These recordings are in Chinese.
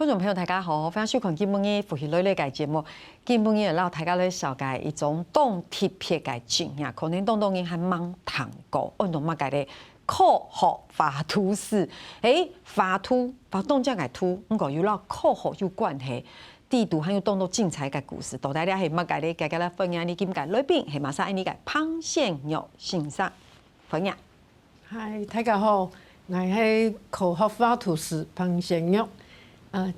观众朋友大家好，欢迎收看今晡日复习类嘅节目。今晡日让大家来了解一种动特别嘅景呀，可能动动人还蛮谈过，运动嘛嘅咧科学法图式，法动这个图，我有了科学有关系。地图还有动作精彩嘅故事，到底係乜嘅咧？大家咧分享你今嘅裏邊係馬上你嘅螃蟹肉欣賞分享。嗨，大家好，我是科学法图师螃蟹肉。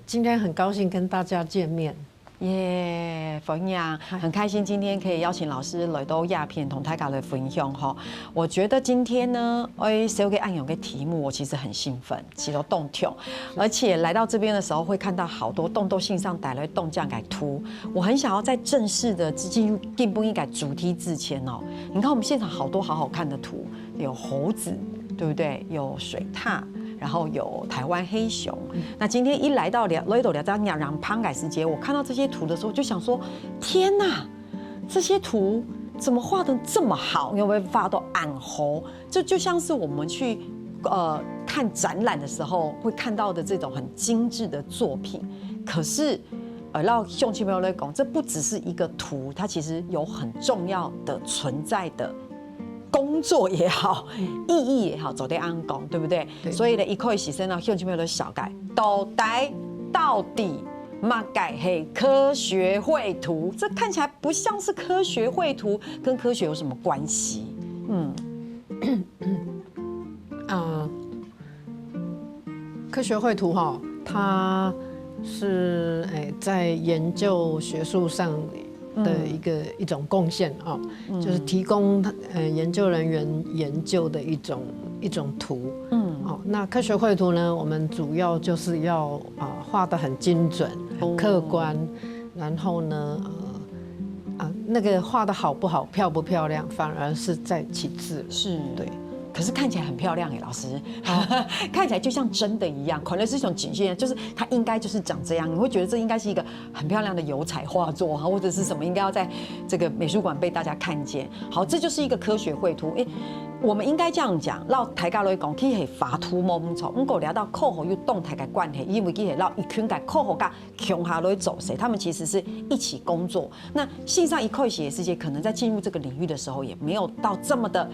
今天很高兴跟大家见面。耶，分享很开心，今天可以邀请老师来到亚片同大家来分享哈。我觉得今天呢，写给暗勇的题目，我其实很兴奋，其实动跳，而且来到这边的时候会看到好多动作性上带来动这样改图，我很想要在正式的进入进步一改主题之前哦，你看我们现场好多好好看的图，有猴子，对不对？有水獭。然后有台湾黑熊，那今天一来到了潘改时节，我看到这些图的时候，就想说：天哪，这些图怎么画得这么好？有没有画到暗红？这就像是我们去看展览的时候会看到的这种很精致的作品。可是，让兄弟朋友来讲，这不只是一个图，它其实有很重要的存在的。工作也好，意义也好，走得安讲，对不对？所以呢，一可以牺牲到兄弟朋友的小改，到底嘛改是科学绘图？这看起来不像是科学绘图，跟科学有什么关系？科学绘图哈，它是在研究学术上的一种贡献啊，就是提供研究人员研究的一种图。那科学绘图呢，我们主要就是要画得很精准、很客观，然后呢，那个画得好不好、漂不漂亮，反而是在其次。是，对。可是看起来很漂亮耶，老师，看起来就像真的一样，可能是一种景象，就是它应该就是长这样，你会觉得这应该是一个很漂亮的油彩画作哈，或者是什么，应该要在这个美术馆被大家看见。好，这就是一个科学绘图。我们应该这样讲，让大家来讲，其实法图冇错。我们聊到科学与动态的关系，因为其实让一群嘅科学家穷下来走谁，他们其实是一起工作。那线上一块写世界，可能在进入这个领域的时候，也没有到这么的。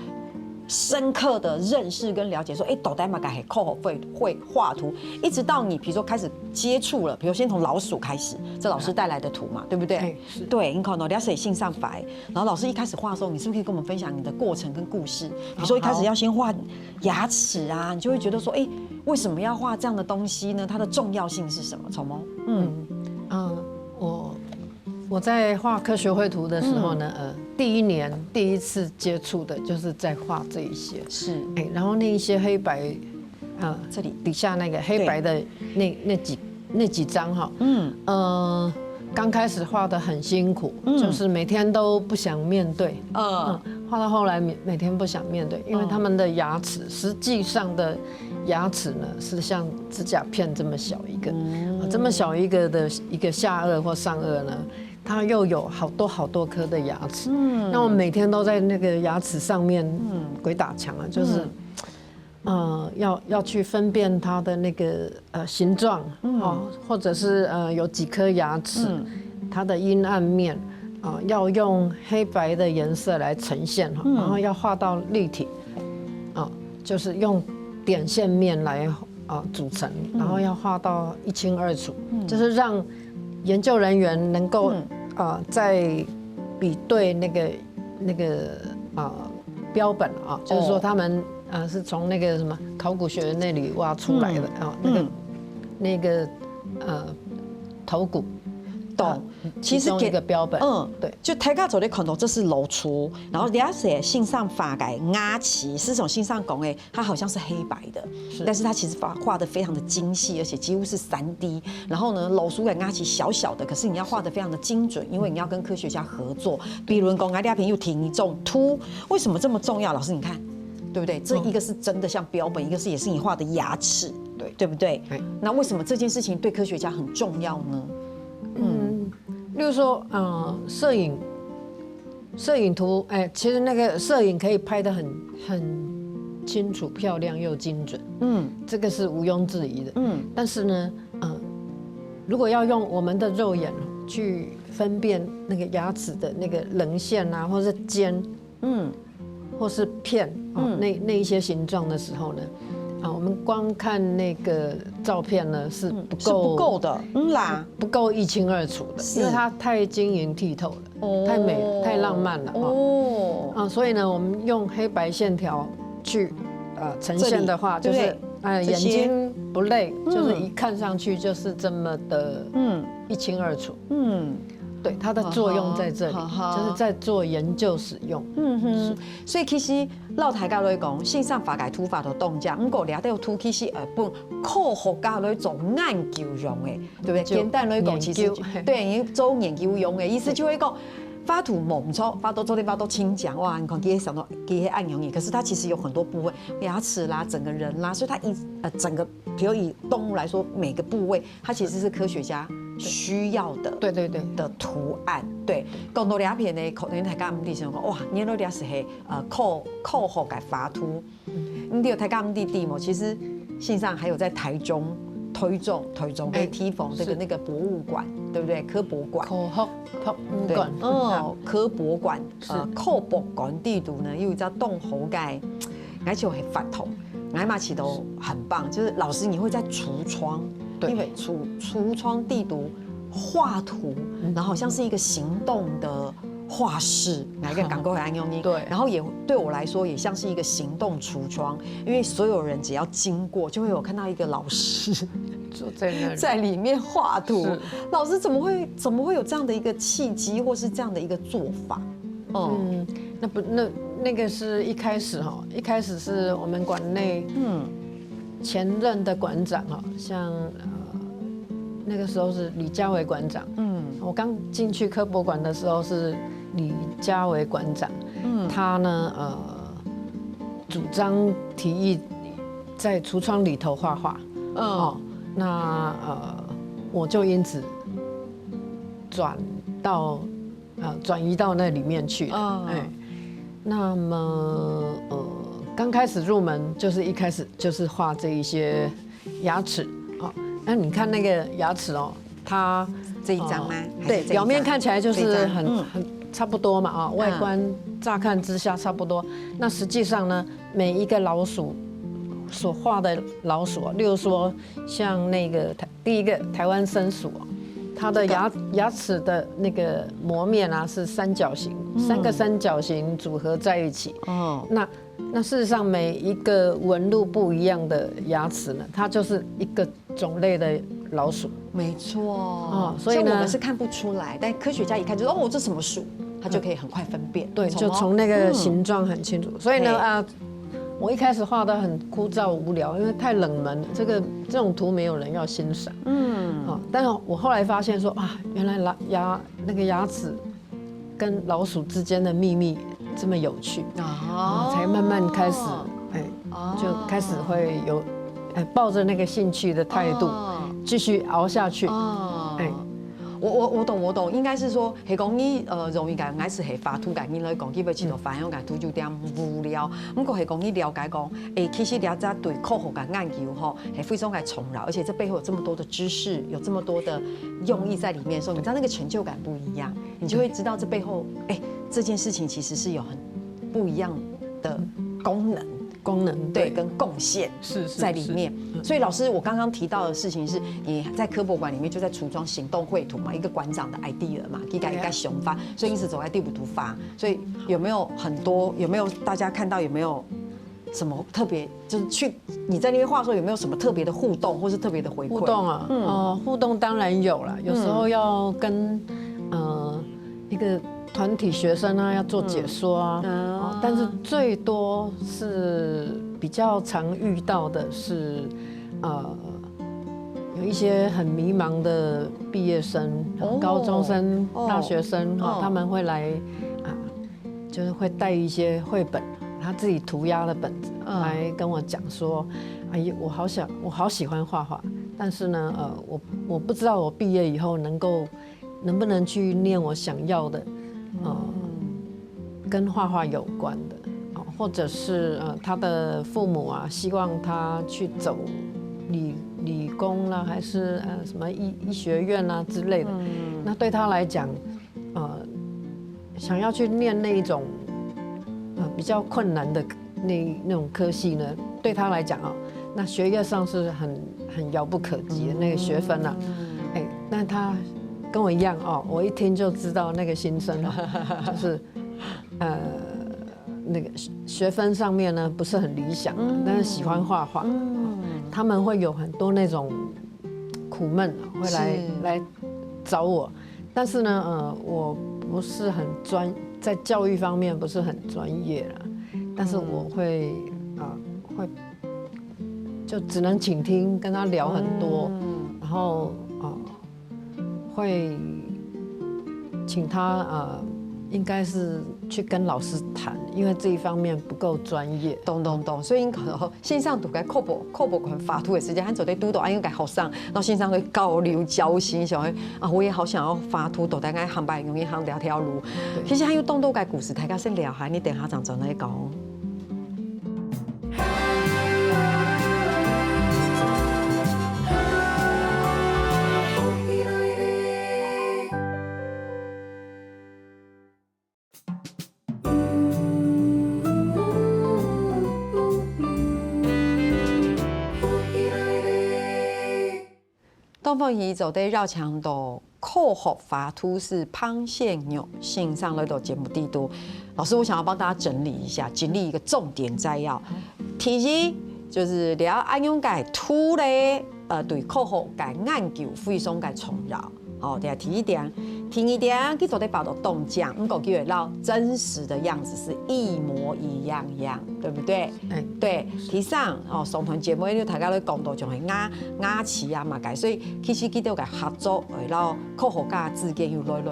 深刻的认识跟了解，说，斗呆嘛改科学会画图，一直到你比如说开始接触了，比如先从老鼠开始，这老师带来的图嘛，对不对？对，你可能了解性上白，然后老师一开始画的时候，你是不是可以跟我们分享你的过程跟故事？比如说一开始要先画牙齿啊，你就会觉得说，为什么要画这样的东西呢？它的重要性是什么？丑萌，我在画科学绘图的时候呢，第一次接触的就是在画这一些，是，然后那一些黑白，这里底下那个黑白的那几张哈，刚开始画的很辛苦，就是每天都不想面对，画到后来每天不想面对，因为他们的牙齿实际上的牙齿呢是像指甲片这么小一个，这么小一个的一个下颚或上颚呢。它又有好多颗的牙齿，那我每天都在那个牙齿上面鬼打墙啊，就是，要去分辨它的那个形状或者是有几颗牙齿，它的阴暗面要用黑白的颜色来呈现然后要画到立体就是用点线面来组成，然后要画到一清二楚，就是让研究人员能够在比对那个标本就是说他们是从那个什么考古学院那里挖出来的那个头骨。懂，其实一个标本，对，就台家走的看到这是楼厨，然后人家写信上发改阿奇是从信上讲它好像是黑白的，但是它其实画的非常的精细，而且几乎是3D。然后呢，楼厨给阿奇小小的，可是你要画的非常的精准，因为你要跟科学家合作。比如讲阿廖平又挺一种凸，为什么这么重要？老师你看，对不对？这一个是真的像标本，一个是也是你画的牙齿，对不对？那为什么这件事情对科学家很重要呢？例如说，摄影图，其实那个摄影可以拍得很清楚、漂亮又精准，这个是毋庸置疑的，但是呢，如果要用我们的肉眼去分辨那个牙齿的那个棱线啊，或是尖，或是片，那一些形状的时候呢，我们光看那个照片呢是不够的，不够一清二楚的，因为它太晶莹剔透了，太美太浪漫了所以呢，我们用黑白线条去呈现的话，就是眼睛不累，就是一看上去就是这么的一清二楚。对，它的作用在这里，就是在做研究使用。所以其实老大家来讲，线上法改土法的动作，不过掠到土其实本科学家来做研究用的，对不对？简单来讲，其实对做研究用的意思就会讲。发图猛抽，发都昨天发都轻讲哇！你看这些想到这些按钮，可是它其实有很多部位，牙齿啦、整个人啦，所以它整个，比如以动物来说，每个部位它其实是科学家需要的，对的图案。对，讲到两片呢，可能大家唔知想讲哇，你那俩是系科学嘅发图，你有大家唔知地嘛？其实线上还有在台中。推重被踢缝这个那个博物馆，对不对？科博馆。科博馆。科博馆科博馆地图呢，有一张洞口盖，而且很发头，挨马起都很棒。就是老师，你会在橱窗，因为橱窗地图画图，然后好像是一个行动的。画室哪一个港口很用力？对，然后也对我来说也像是一个行动橱窗，因为所有人只要经过，就会有看到一个老师坐在那里，在里面画图。老师怎么会有这样的一个契机，或是这样的一个做法？那个是一开始是我们馆内前任的馆长像那个时候是李家维馆长，我刚进去科博馆的时候是李家维馆长，他呢主张提议在橱窗里头画画，那我就因此转移到那里面去了，那么刚开始入门就是一开始就是画这一些牙齿，那你看那个牙齿它这一张吗？对，表面看起来就是很差不多嘛外观乍看之下差不多。那实际上呢，每一个老鼠所画的老鼠例如说像那个第一个台湾森鼠它的牙齿的那个膜面是三角形，3个三角形组合在一起。那事实上每一个纹路不一样的牙齿呢，它就是一个种类的老鼠。没错，所以我们是看不出来，但科学家一看就说这什么鼠，他就可以很快分辨。对，就从那个形状很清楚。所以呢我一开始画的很枯燥无聊，因为太冷门了，这种图没有人要欣赏。但是我后来发现说原来那个牙齿跟老鼠之间的秘密这么有趣才慢慢开始就开始会有抱着那个兴趣的态度继续熬下去。我懂，应该是说，系讲你容易讲，还是系发图讲，你来讲，基本上就反映讲图就点无聊。不过系讲你了解讲，其实了解对科学嘅研究系非常嘅重要，而且这背后有这么多的知识，有这么多的用意在里面的时候，你知道那个成就感不一样，你就会知道这背后，这件事情其实是有很不一样的功能对跟贡献在里面。所以老师，我刚刚提到的事情是，你在科博馆里面就在橱窗行动绘图嘛，一个馆长的 idea 嘛，一个熊发，所以因此走在第5图发。所以有没有大家看到有没有什么特别？就是你在那边画的时候有没有什么特别的互动，或是特别的回馈？互动互动当然有了，有时候要跟一个团体学生要做解说但是最多是比较常遇到的是有一些很迷茫的毕业生、高中生、大学生他们会来就是会带一些绘本，他自己涂鸦的本子来跟我讲说，我好喜欢画画，但是呢我不知道我毕业以后能不能去念我想要的跟画画有关的，或者是他的父母希望他去走理工啦，还是什么医学院啊之类的。那对他来讲，想要去念那一种比较困难的那种科系呢，对他来讲那学业上是很遥不可及的那个学分啊。那他跟我一样我一听就知道那个心声就是那个学分上面呢不是很理想，但是喜欢画画，他们会有很多那种苦闷会来找我，但是呢我不是很在教育方面不是很专业啦，但是我会就只能倾听，跟他聊很多，然后会请他应该是去跟老师谈，因为这一方面不够专业。懂，所以因可能线上读个课本款发图的时间，咱做在拄到安用个学生，然后线上会交流交心，想我也好想要发图，都大概航班容易行聊条路。其实还有动到个故事，大家先聊下，你等下常来讲。东方姨走在绕墙的扣好发图是胖线牛线上来到节目地图。老师，我想要帮大家整理一下，整理一个重点摘要。第一就是聊安用改图嘞，对扣好改研究非常改重要。第一点，去做在报道动向，不过叫会到真实的样子是一模一样，对不对？对。第三，上团节目你大家都讲到就係雅词啊嘛改，所以其实佢哋嘅合作會到客户家之間有來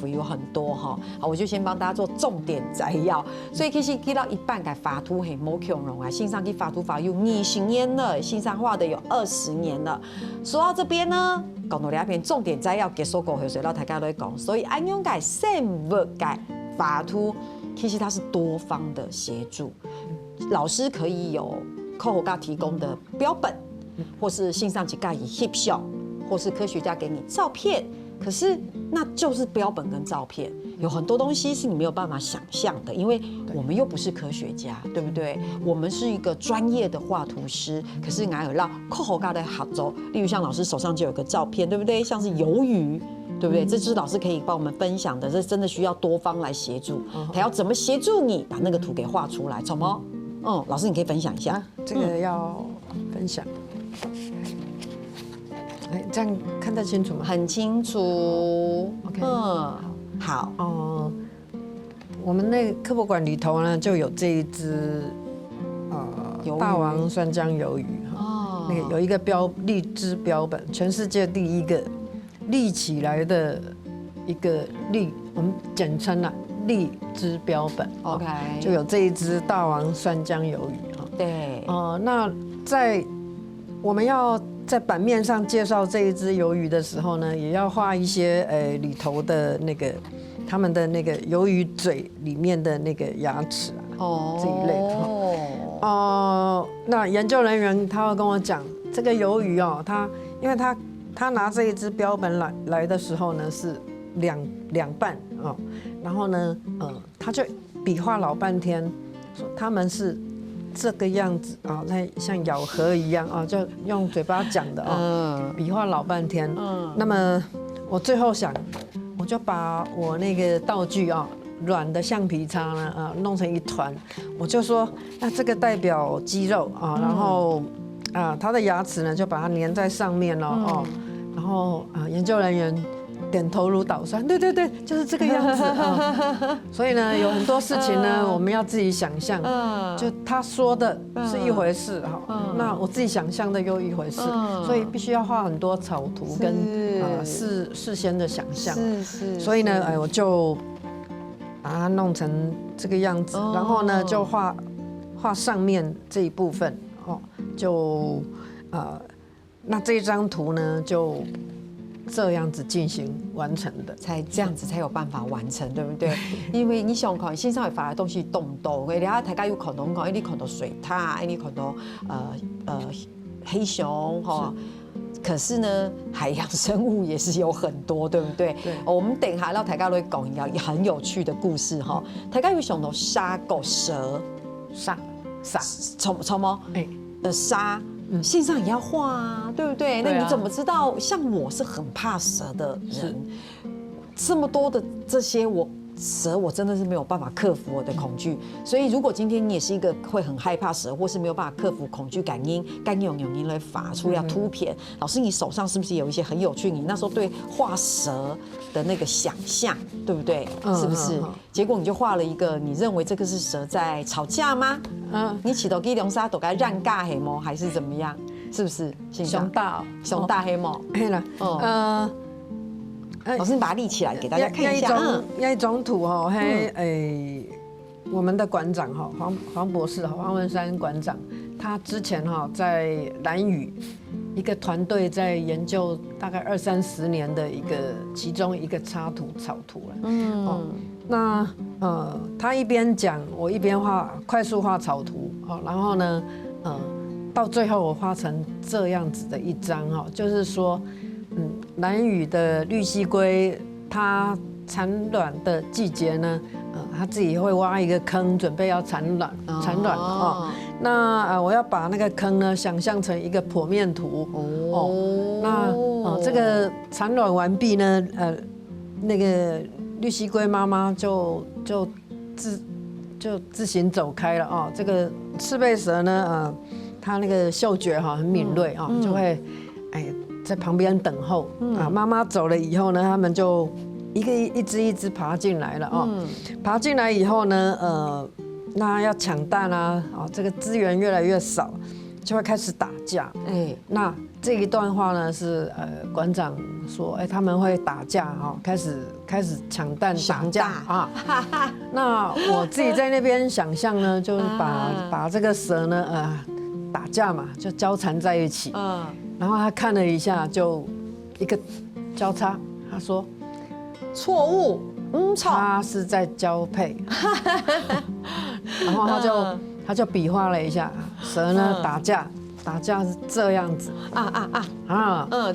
回有很多哈。好，我就先幫大家做重點摘要。所以其實佢到一半嘅發圖係冇強容啊，線上嘅發圖法有20年了，線上畫的有20年了。說到這邊呢？講到兩篇重點摘要結束過後，所以大家都會講，所以安用改生物改法圖，其實它是多方的協助，老師可以有客戶家提供的標本，或是線上幾個以翕相，或是科學家給你照片，可是那就是標本跟照片，有很多東西是你沒有辦法想象的，因為我們又不是科學家，對不對？我們是一個專業的畫圖師，可是還有讓客戶家的合作，例如像老師手上就有個照片，對不對？像是魷魚，對不對？這就是老師可以幫我們分享的，這真的需要多方來協助，他要怎麼協助你把那個圖給畫出來？怎麼？老師你可以分享一下，這個要分享。這樣看得清楚嗎？很清楚。OK，好。我們那個科博館裡頭呢，就有這一隻大王酸漿魷魚。那個有一個荔枝標本，全世界第一個立起來的一個我們簡稱荔枝標本。OK，就有這一隻大王酸漿魷魚。對。那我們要在版面上介紹這一隻魷魚的時候呢，也要畫一些裡頭的那個他們的那個魷魚嘴裡面的那個牙齒這一類的。那研究人員他會跟我講，這個魷魚因為他拿這一隻標本來的時候呢是兩半然後呢他就比劃老半天，說他們是這個樣子像咬合一樣就用嘴巴講的比劃老半天。那麼我最後想，我就把我那個道具軟的橡皮擦呢弄成一團，我就說那這個代表肌肉然後它的牙齒呢就把它粘在上面然後研究人員點頭如搗蒜，對，就是這個樣子所以呢，有很多事情呢，我們要自己想象。就他說的是一回事那我自己想象的又一回事，所以必須要畫很多草圖跟事先的想象。所以呢，我就把它弄成這個樣子，然後呢，就畫上面這一部分就那這張圖呢就這樣子進行完成的，才這樣子才有辦法完成，對不對？因為你想看線上會發的東西動動，你睇大家有看到講，你看到水獺，你看到黑熊可是呢，海洋生物也是有很多，对不对？对。我们等一下让大家来讲一个很有趣的故事哈。大家有想到沙狗、蛇、什么？沙。线上也要画啊，对不对？那你怎么知道？像我是很怕蛇的人，这么多的这些蛇我真的是没有办法克服我的恐惧。所以如果今天你也是一个会很害怕蛇，或是没有办法克服恐惧感应来发出要图片，老师你手上是不是有一些很有趣？你那时候对画蛇的那个想象，对不对？是不是？结果你就画了一个，你认为这个是蛇在吵架吗？你起头给龙沙都该让尬黑猫还是怎么样？是不是？熊大黑猫，黑了。老师，你把它立起来给大家看一下。一种图哈，我们的馆长哈，黄博士黄文山馆长，他之前哈在兰屿一个团队在研究大概20-30年的其中一个插图草图了。那他一边讲，我一边快速画草图，然后呢，到最后我画成这样子的一张哈，就是说。兰屿的绿蜥龟，它产卵的季节呢，它自己会挖一个坑，准备要产卵哦。那我要把那个坑呢，想象成一个剖面图哦。那这个产卵完毕呢，那个绿蜥龟妈妈就自行走开了哦。这个赤背蛇呢，它那个嗅觉很敏锐啊，就会在旁边等候啊，妈妈走了以后呢，他们就一只爬进来了哦。爬进来以后呢，那要抢蛋啊，这个资源越来越少，就会开始打架。那这一段话呢是馆长说，他们会打架哈，开始抢蛋打架啊。那我自己在那边想象呢，就是把这个蛇呢打架嘛，就交缠在一起。然后他看了一下，就一个交叉，他说错误，他是在交配。然后他就比划了一下，蛇呢打架是这样子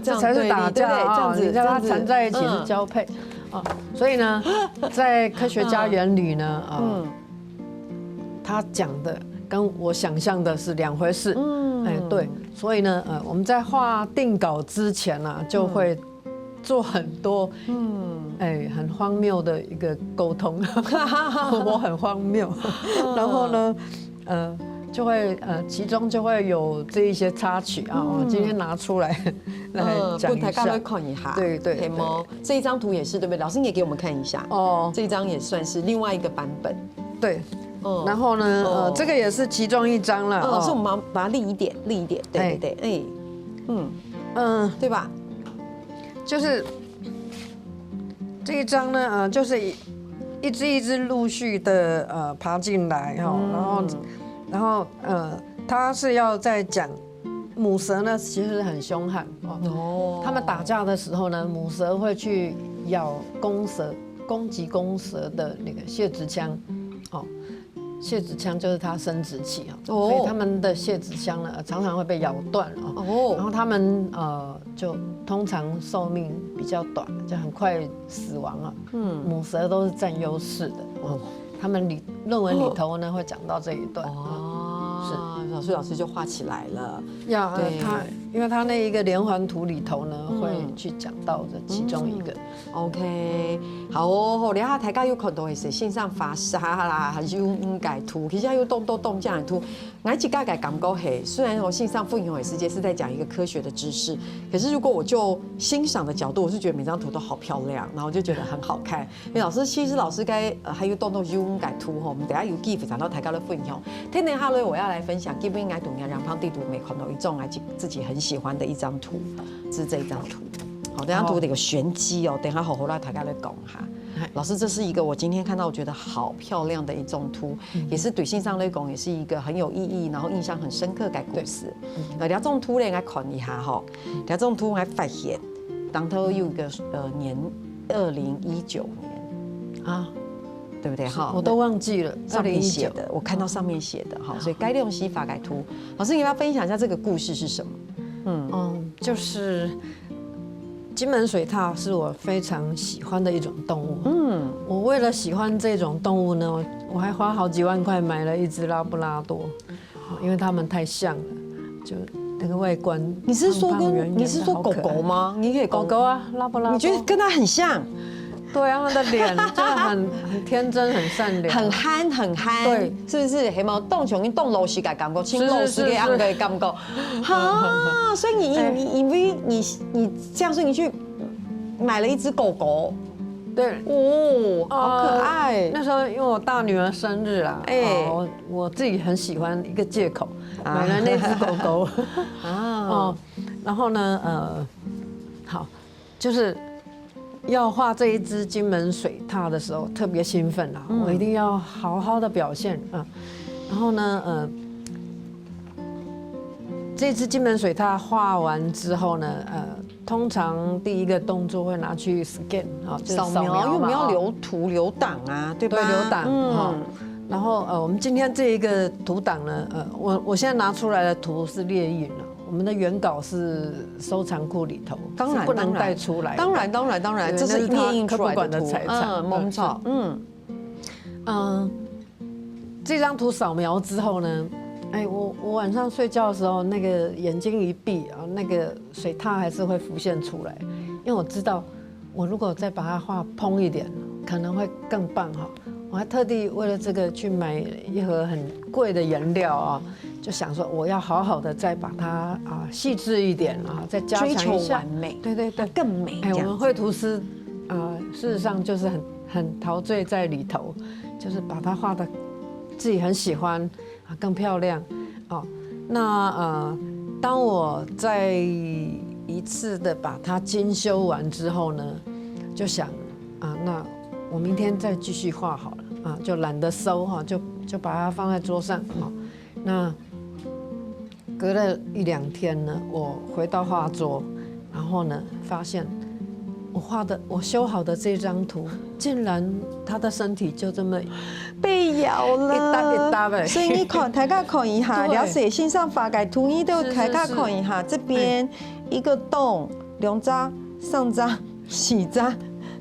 这才是打架啊！你让它缠在一起是交配啊。所以呢，在科学家眼里呢，他讲的跟我想象的是两回事。对，所以呢，我们在画定稿之前呢，就会做很多，很荒谬的一个沟通。我很荒谬，然后呢，就会其中就会有这一些插曲啊，我今天拿出来讲一下。对，这一张图也是对不对？老师你也给我们看一下哦，这一张也算是另外一个版本。对。然后呢，这个也是其中一张了。老师，我们把它立一点，对，对吧？就是这一张呢，就是一只陆续的爬进来哈，然后他是要在讲母蛇呢，其实很凶悍哦。他们打架的时候呢，母蛇会去咬攻击公蛇的那个泄殖腔哦。泄殖腔就是它生殖器所以它们的泄殖腔呢常常会被咬断然后它们就通常寿命比较短，就很快死亡母蛇都是占优势的他们论文里头呢会讲到这一段是老师就画起来了。因为它那一个连环图里头呢会去讲到这其中一个。OK， 好哦，然后大家有看到的是线上发沙啦，还是用改图，其实还有动这样的图。我一大概感觉嘿，虽然线上分享的世界是在讲一个科学的知识，可是如果我就欣赏的角度，我是觉得每张图都好漂亮，然后我就觉得很好看。因为其实老师该还有动用改图我们等下有 give 讲到大家的分享。天天哈喽，我要来分享 give 应该懂呀，两旁地图没看到一种自己很喜欢的一张图，是这一张图。好，这张图有个玄机哦，等下好来大家来讲哈。老师，这是一个我今天看到我觉得好漂亮的一种图，也是对线上来讲也是一个很有意义，然后印象很深刻的故事。这种图呢，来看一下哈，这种图我发现，当头有一个年2019年啊。对不对哈？我都忘记了上面写的，我看到上面写的哈，所以该用西法改图。老师，你要不要分享一下这个故事是什么？就是金门水獭是我非常喜欢的一种动物。我为了喜欢这种动物呢，我还花好几万块买了一只拉布拉多，因为它们太像了，就那个外观。你是说胖胖圆圆的你是说狗狗吗？你可以狗狗啊，拉布拉多。你觉得跟它很像？对啊，他们的脸就很天真、很善良，很憨，很憨，对，是不是？系冇动像你动老实嘅感觉，青老实嘅样嘅感觉，哈，所以你这样说你去买了一只狗狗，对，哦，好可爱。那时候因为我大女儿生日啦，我自己很喜欢一个借口买了那只狗狗啊，然后呢，好，就是要画这一只金门水獭的时候特别兴奋啦，我一定要好好的表现啊。然后呢，这只金门水獭画完之后呢，通常第一个动作会拿去 scan 啊，就是扫描，因为我们要留图留档啊，对吧？对，留档哈。然后我们今天这一个图档呢，我现在拿出来的图是列印了。我们的原稿是收藏库里头，当然不能带出来。当然，这是列印出来的财产。蒙草，这张图扫描之后呢，我晚上睡觉的时候，那个眼睛一闭啊，那个水獭还是会浮现出来，因为我知道，我如果再把它画蓬一点，可能会更棒哈。我还特地为了这个去买一盒很贵的颜料啊。就想说，我要好好的再把它细致一点啊，再加强一下，追求完美，对，更美。我们绘图师事实上就是很陶醉在里头，就是把它画的自己很喜欢更漂亮哦。那当我再一次的把它精修完之后呢，就想那我明天再继续画好了就懒得收哈，就把它放在桌上那隔了1、2天呢，我回到画桌，然后呢，发现我修好的这张图，竟然它的身体就这么被咬了，一搭的。所以你大家看一下，了解线上发给图，你都大家看一下，这边一个洞，2扎、3扎、4扎、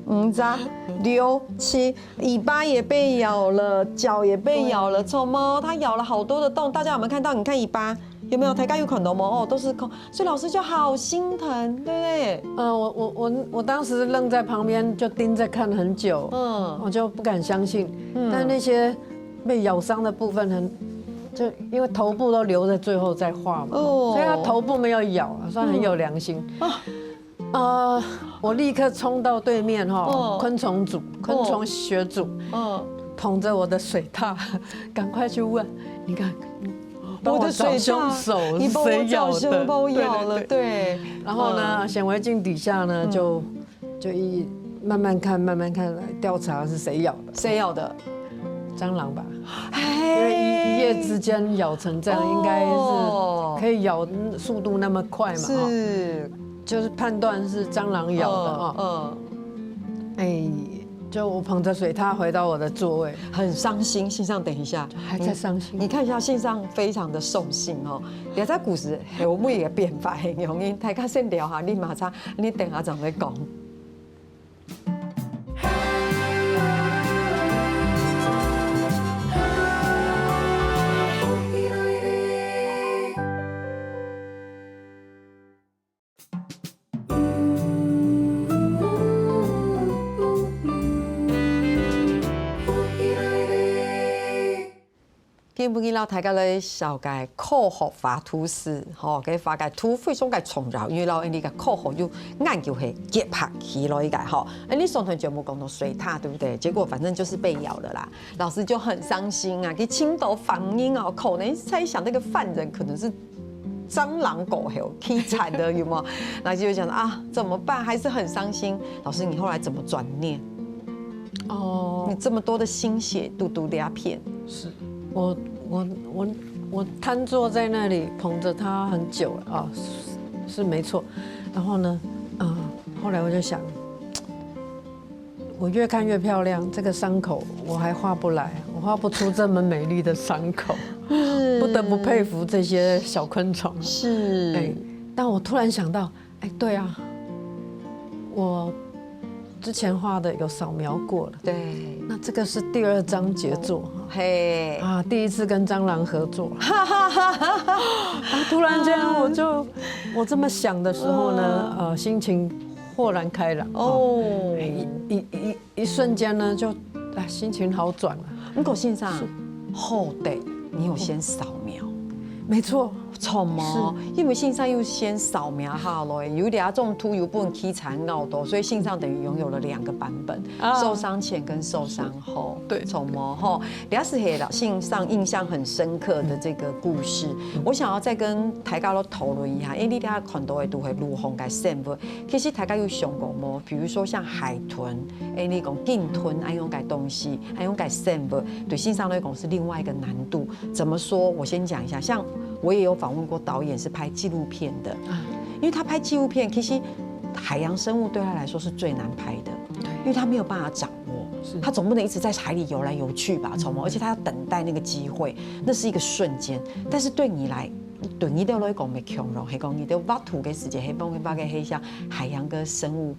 5扎、6、7，尾巴也被咬了，脚也被咬了，臭猫它咬了好多的洞，大家有没有看到？你看尾巴。有没有大家有看到吗？都是空，所以老师就好心疼，对不对？我当时愣在旁边就盯着看很久，我就不敢相信。但那些被咬伤的部分就因为头部都留在最后再画嘛，所以它头部没有咬，算很有良心。我立刻冲到对面昆虫组、昆虫学组，捧着我的水獭，赶快去问，你看。我的水獭，你帮我找凶手，把我咬了，对。然后呢，显微镜底下呢，就慢慢看来调查是谁咬的？谁咬的？蟑螂吧。因为一夜之间咬成这样，应该是可以咬速度那么快嘛？是，就是判断是蟑螂咬的就我捧着水獭回到我的座位，很伤心。信上等一下，还在伤心。你看一下信上非常的送信哦，也在古时有每个变法形容，因大家先聊下，你马上你等下再讲。今不今老大家来小解科学画图师，给画解图非常嘅重要，因为老你嘅科学就研究系结合起来嘅吼。你上堂节目讲到水獭，对不对？结果反正就是被咬了啦，老师就很伤心啊，给青岛反应啊，可能猜想那个犯人可能是蟑螂狗吼，凄惨的有吗？那就想怎么办？还是很伤心。老师，你后来怎么转念？你这么多的心血，嘟嘟鸦片，是。我瘫坐在那里捧着它很久了是没错。然后呢，后来我就想，我越看越漂亮，这个伤口我还画不来，我画不出这么美丽的伤口，不得不佩服这些小昆虫。是，但我突然想到，哎，对啊，我之前画的有扫描过了，对，那这个是第2张杰作，嘿，啊，第一次跟蟑螂合作，突然间我这么想的时候呢，心情豁然开朗哦，一瞬间呢就心情好转了。不过线上后对，你有先扫描，没错。错吗？因为线上又先扫描好了，有2种图有不能起残奥的，所以线上等于拥有了2个版本，受伤前跟受伤后。对，错吗？哈，俩是黑老线上印象很深刻的这个故事，我想要再跟大家都讨论一下，因为你俩看到的都会如何该生活。其实大家有想过吗？比如说像海豚，你讲鲸豚，安用改东西，安用改生活，对线上来讲是另外一个难度。怎么说？我先讲一下，像。我也有访问过导演，是拍纪录片的，因为他拍纪录片，其实海洋生物对他来说是最难拍的，因为他没有办法掌握，他总不能一直在海里游来游去吧，而且他要等待那个机会，那是一个瞬间。但是对你来，对你都来讲没强容，是讲你的挖土嘅世界，黑帮把个黑像海洋跟生物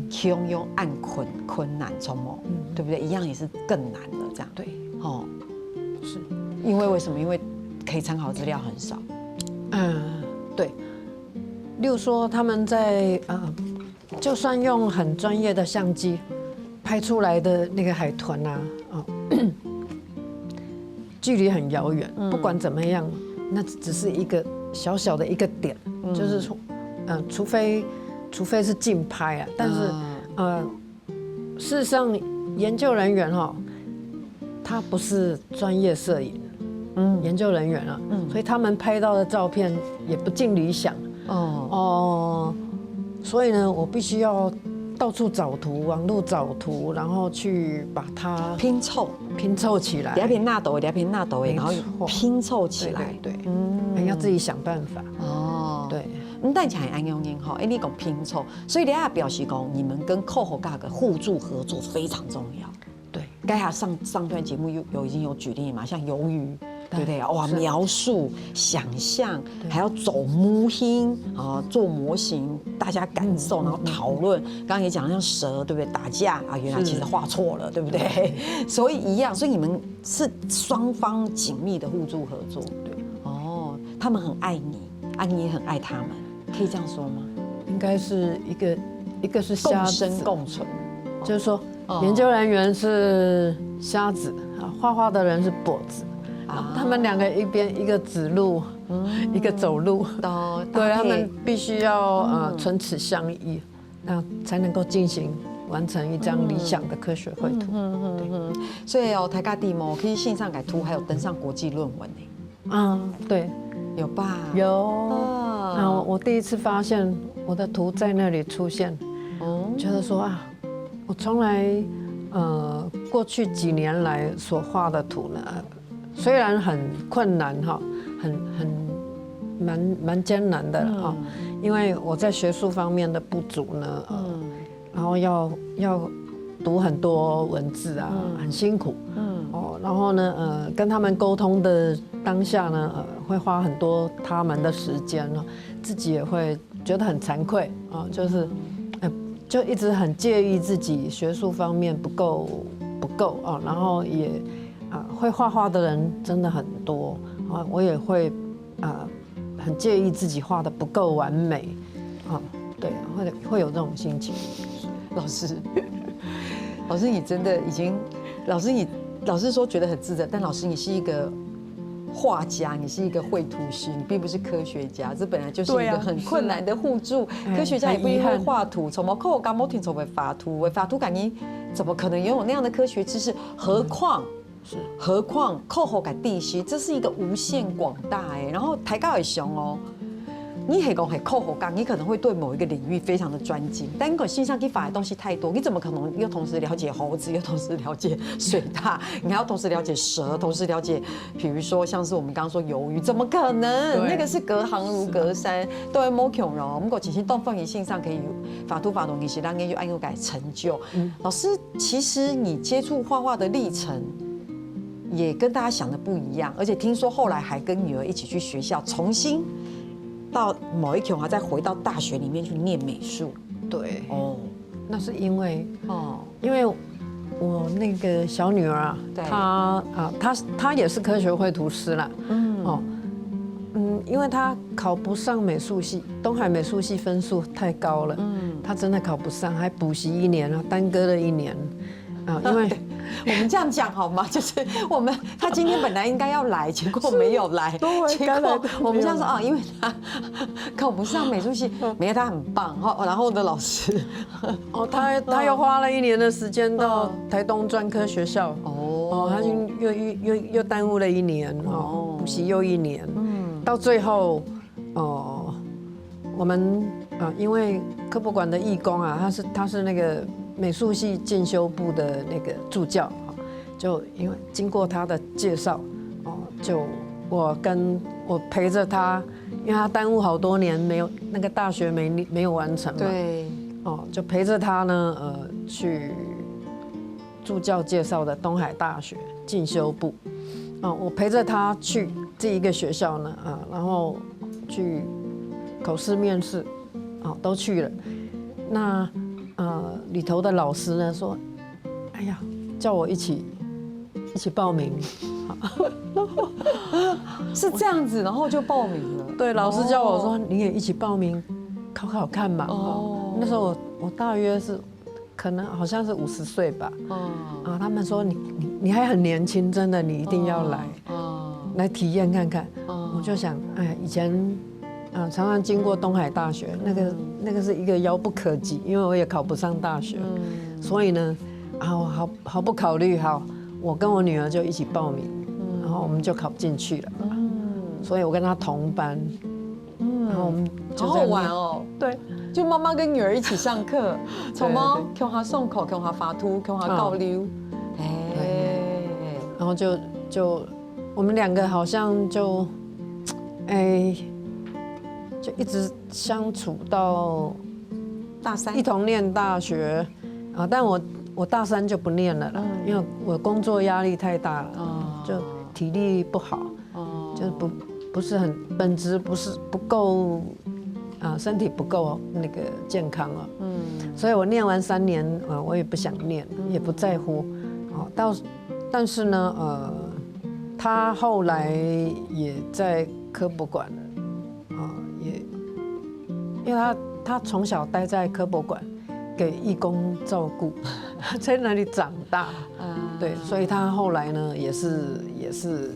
强用暗困难，对不对？一样也是更难的这样。对，哦，是因为什么？因为可以参考资料很少。对。例如说，他们在就算用很专业的相机拍出来的那个海豚啊，距离很遥远，不管怎么样，那只是一个小小的一个点，就是说，除非是竞拍啊，但是事实上，研究人员他不是专业摄影。研究人员啊，所以他们拍到的照片也不尽理想。所以呢，我必须要到处找图，网络找图，然后去把它拼凑起来。两片那斗，然后拼凑起来。对，要自己想办法。对。但是很安用音哈，你讲拼凑，所以你要表示讲，你们跟客户价格互助合作非常重要。对，该下上段节目已经有举例嘛，像鱿鱼。对不对？哇，描述、想象，还要走模型啊，做模型，大家感受，然后讨论。刚刚也讲像蛇，对不对？打架啊，原来其实画错了，对不对？所以一样，所以你们是双方紧密的互助合作。对，他们很爱你，你也很爱他们，可以这样说吗？应该是一个是共生共存，就是说，研究人员是瞎子啊，画画的人是跛子。他们2个一个指路，一个走路，对，他们必须要唇齿相依，那才能够完成一张理想的科学绘图。所以台大地模可以线上改图，还有登上国际论文呢。对，有吧？有。我第一次发现我的图在那里出现，觉得说我从来过去几年来所画的图呢。虽然很困难蛮艰难的因为我在学术方面的不足呢，然后要读很多文字啊，很辛苦，然后呢，跟他们沟通的当下呢，会花很多他们的时间自己也会觉得很惭愧就一直很介意自己学术方面不够然后也。会画画的人真的很多我也会很介意自己画的不够完美对，会有这种心情。老师你真的已经，老师说觉得很自责，但老师你是一个画家，你是一个绘图师，你并不是科学家，这本来就是一个很困难的互助。科学家也不一定会画图，从毛扣刚毛听从会发图，感觉怎么可能拥有那样的科学知识？何况扣后改地区，这是一个无限广大然后台高也熊你系讲系扣后杠，你可能会对某一个领域非常的专精，但你可线上可以法的东西太多，你怎么可能又同时了解猴子，又同时了解水獭，你还要同时了解蛇，同时了解，比如说像是我们刚刚说鱿鱼，怎么可能？那个是隔行如隔山，都会摸恐龙。我们其实动放于线上可以法图其实让你就按有改成就。老师，其实你接触画画的历程。也跟大家想的不一样，而且听说后来还跟女儿一起去学校重新到某一天再回到大学里面去念美术。对，哦，那是因为我那个小女儿啊，她也是科学绘图师啦。因为她考不上美术系，东海美术系分数太高了，她真的考不上，还补习1年啊，耽搁了1年。因为我们这样讲好吗？就是他今天本来应该要来，结果没有来。结果我们这样说因为他考不上美术系，没有他很棒然后的老师他又花了1年的时间到台东专科学校他又耽误了1年补习又1年，到最后我们因为科博馆的义工啊，他是那个美术系进修部的那个助教，就因为经过他的介绍，就我陪着他，因为他耽误好多年没有那个大学没有完成嘛，对，就陪着他呢，去助教介绍的东海大学进修部，我陪着他去这一个学校呢，然后去口试面试，都去了，那。里头的老师呢说：“哎呀，叫我一起报名，是这样子，然后就报名了。对，老师叫我说你也一起报名，考看嘛。那时候我大约是可能好像是50岁吧。他们说你还很年轻，真的你一定要来体验看看。我就想，哎，以前。常常经过东海大学，那个是一个遥不可及，因为我也考不上大学，所以呢，毫不考虑，我跟我女儿就一起报名，然后我们就考进去了，所以我跟她同班，然后我们就好好玩哦，对，就妈妈跟女儿一起上课，从吗？向她送口，向她发图，向她交流，然后就我们2个好像就一直相处到大3，一同念大学但我大3就不念了啦，因为我工作压力太大了，就体力不好，就是不是很本质不够身体不够那个健康了，所以我念完3年我也不想念，也不在乎，但是呢他后来也在科博馆了。因为他从小待在科博馆，给义工照顾，在那里长大，对，所以他后来呢也是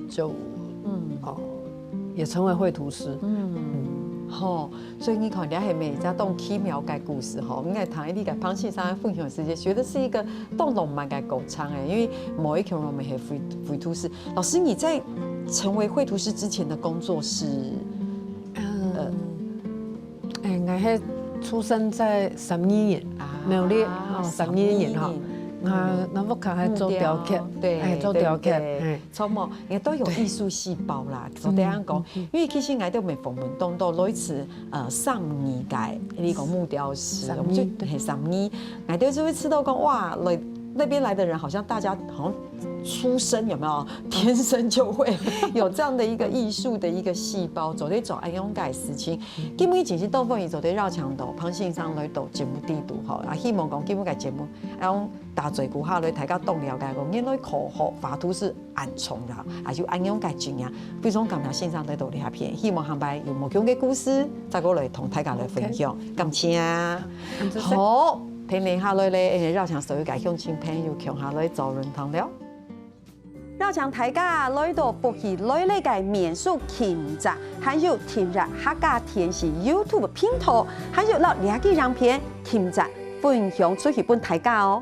就也成为绘图师，所以你看，你还没在动奇妙的故事应该谈你跟潘先生分享的时间，学的是一个动漫的歌唱因为某一天我们是绘图师。老师，你在成为绘图师之前的工作是？我是出生在12年，苗栗12年那我看还做雕刻，对，做雕刻，错么？也都有艺术细胞啦。我这样讲，因为其实我都没逢门东都类似上年界那个木雕师，我们就12年，我都就会吃到讲哇，那边来的人好像大家好像出生有没有天生就会有这样的一个艺术的一个细胞，走对走安永改事情。基本其实豆腐也走对绕墙头，旁线上来到节目地图希望讲基本个节目，然后大嘴骨下来大家懂了解讲，原来考好法图是安从啦，还有安永改经验，非常感谢线上来到这片，希望下摆有无同嘅故事，再过来同大家来分享，感谢好。聽年下來咧，繞牆所有嘅鄉親朋友，強下來做論壇了。繞牆大家來到復習來呢嘅免術勤習，還有聽日客家電視 YouTube 頻道，還有攞兩個影片勤習分享出去俾大家哦。